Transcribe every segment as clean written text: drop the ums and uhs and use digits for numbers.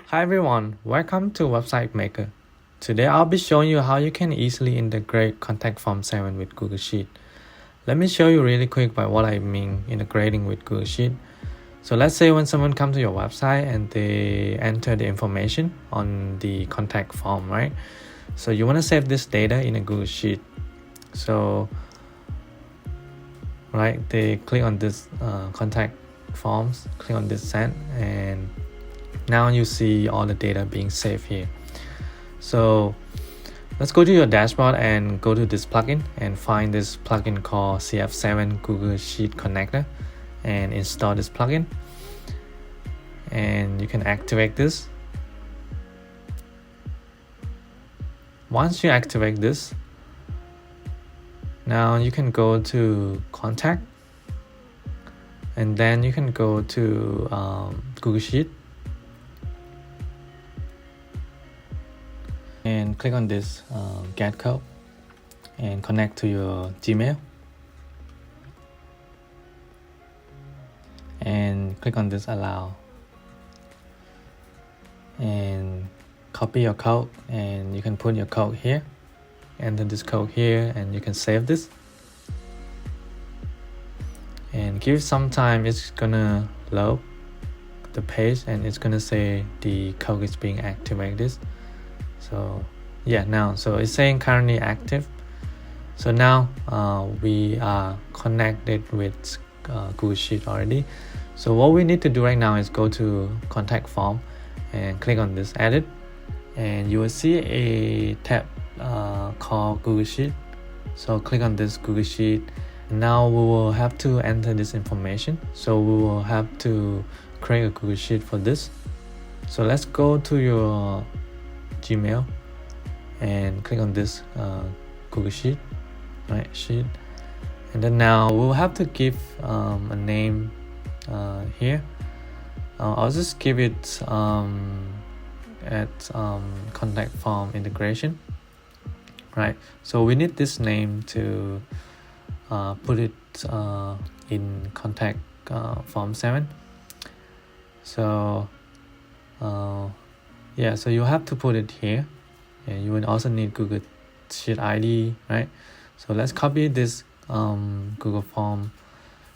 Hi everyone, welcome to Website Maker. Today I'll be showing you how you can easily integrate Contact Form 7 with Google Sheet. Let me show you really quick by what I mean integrating with Google Sheet. So let's say when someone comes to your website and they enter the information on the contact form, right? So you want to save this data in a Google Sheet. So, right, they click on this contact forms, click on this send, and now you see all the data being saved here. So let's go to your dashboard and go to this plugin and find this plugin called CF7 Google Sheet Connector and install this plugin. And you can activate this. Once you activate this, now you can go to Contact, and then you can go to Google Sheet and click on this get code and connect to your Gmail, and click on this allow and copy your code, and you can put your code here, enter this code here, and you can save this and give some time. It's gonna load the page and it's gonna say the code is being activated. So yeah, now so it's saying currently active. So now we are connected with Google Sheet already. So what we need to do right now is go to contact form and click on this edit, and you will see a tab called Google Sheet. So click on this Google Sheet. Now we will have to enter this information, so we will have to create a Google Sheet for this. So let's go to your Gmail and click on this Google Sheet, right, sheet, and then now we'll have to give a name here. I'll just give it at contact form integration, right? So we need this name to put it in contact form 7. So yeah, so you have to put it here, and you will also need Google Sheet ID, right? So let's copy this Google Form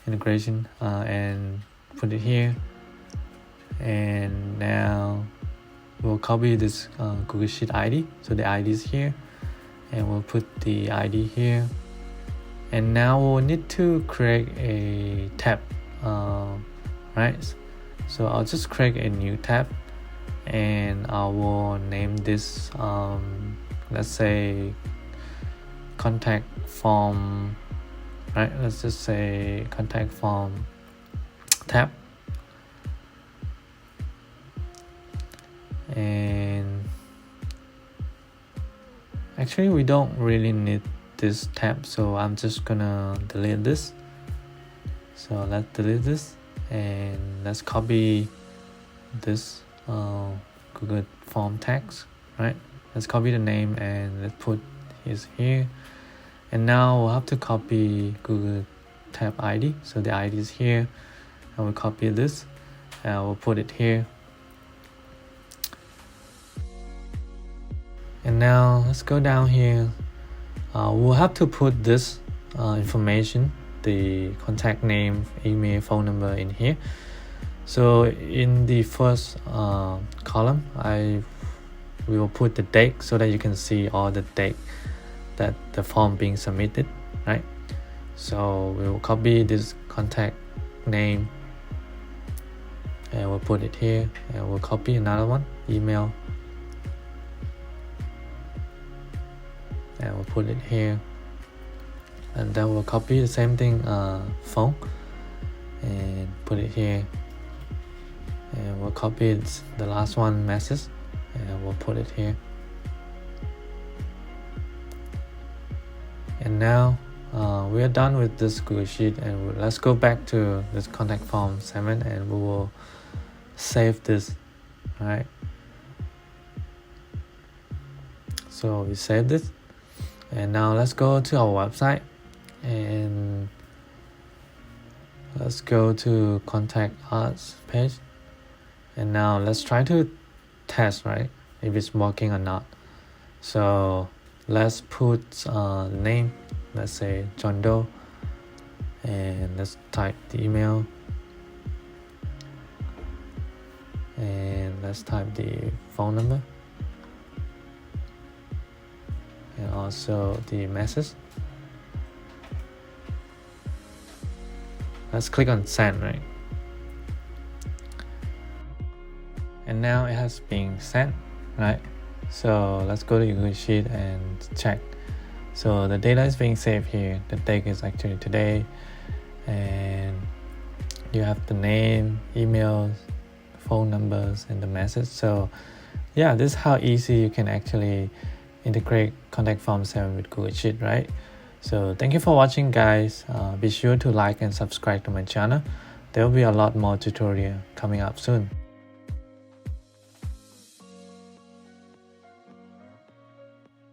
integration and put it here, and now we'll copy this Google Sheet ID. So the ID is here, and we'll put the ID here, and now we'll need to create a tab, right? So I'll just create a new tab, and I will name this let's say contact form, right? Let's just say contact form tab, and actually we don't really need this tab, so I'm just gonna delete this. So let's delete this, and let's copy this Google Form text, right? Let's copy the name and let's put his here, and now we'll have to copy Google tab ID. So the ID is here, and we'll copy this and we'll put it here. And now let's go down here. We'll have to put this information, the contact name, email, phone number in here. So in the first column, we will put the date so that you can see all the date that the form being submitted, right? So we will copy this contact name and we'll put it here, and we'll copy another one, email, and we'll put it here, and then we'll copy the same thing, phone, and put it here, and we'll copy the last one, message, and we'll put it here. And now we are done with this Google Sheet, and let's go back to this contact form 7, and we will save this, right? So we save this, and now let's go to our website and let's go to contact us page, and now let's try to test, right? If it's working or not. So let's put name, let's say John Doe, and let's type the email, and let's type the phone number, and also the message. Let's click on send, right? And now it has been sent, right? So let's go to Google Sheet and check. So the data is being saved here. The date is actually today, and you have the name, emails, phone numbers, and the message. So yeah, this is how easy you can actually integrate contact form 7 with Google Sheet, right? So thank you for watching, guys. Be sure to like and subscribe to my channel. There will be a lot more tutorial coming up soon.